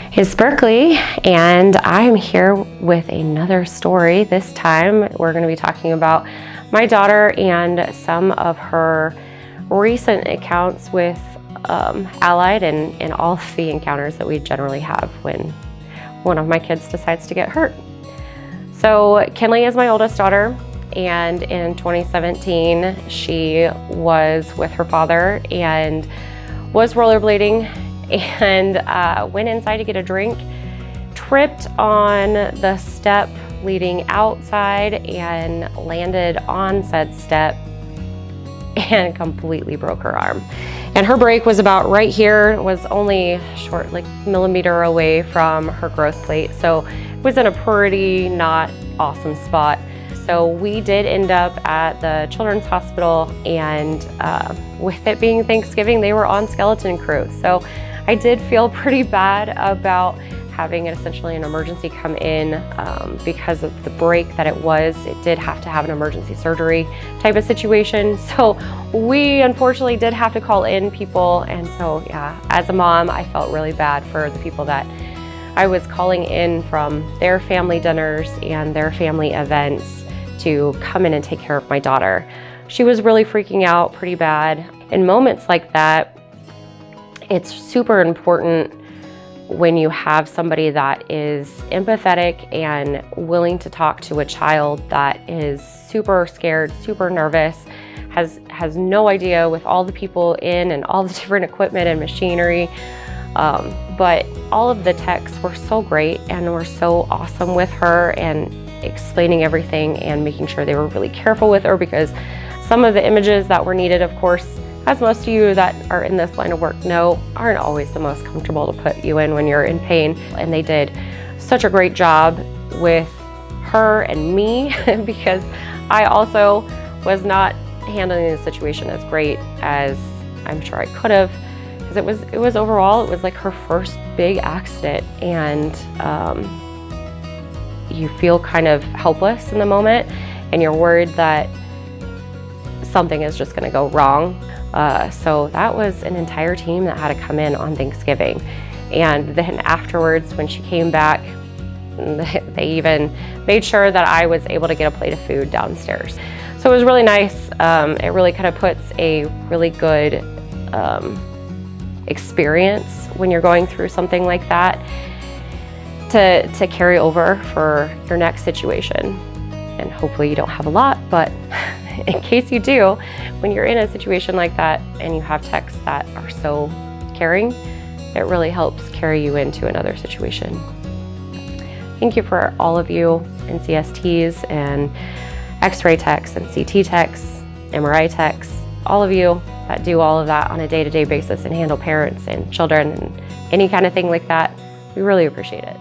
It's Berkely, and I'm here with another story. This time we're going to be talking about my daughter and some of her recent accounts with Allied and all of the encounters that we generally have when one of my kids decides to get hurt. So Kinley is my oldest daughter, and in 2017 she was with her father and was rollerblading and went inside to get a drink, tripped on the step leading outside and landed on said step and completely broke her arm. And her break was about right here, was only short, like millimeter away from her growth plate. So it was in a pretty not awesome spot. So we did end up at the Children's Hospital, and with it being Thanksgiving, they were on skeleton crew. So I did feel pretty bad about having essentially an emergency come in because of the break that it was. It did have to have an emergency surgery type of situation. So we unfortunately did have to call in people. And so yeah, as a mom, I felt really bad for the people that I was calling in from their family dinners and their family events to come in and take care of my daughter. She was really freaking out pretty bad. In moments like that, it's super important when you have somebody that is empathetic and willing to talk to a child that is super scared, super nervous, has no idea with all the people in and all the different equipment and machinery. But all of the techs were so great and were so awesome with her and explaining everything and making sure they were really careful with her, because some of the images that were needed, of course, as most of you that are in this line of work know, aren't always the most comfortable to put you in when you're in pain. And they did such a great job with her and me because I also was not handling the situation as great as I'm sure I could have, because it was overall, it was like her first big accident, and you feel kind of helpless in the moment and you're worried that something is just going to go wrong. So that was an entire team that had to come in on Thanksgiving. And then afterwards, when she came back, they even made sure that I was able to get a plate of food downstairs. So it was really nice. It really kind of puts a really good experience when you're going through something like that to carry over for your next situation. And hopefully you don't have a lot, but in case you do, when you're in a situation like that and you have techs that are so caring, it really helps carry you into another situation. Thank you for all of you NCSTs and X-ray techs and CT techs, MRI techs, all of you that do all of that on a day-to-day basis and handle parents and children and any kind of thing like that. We really appreciate it.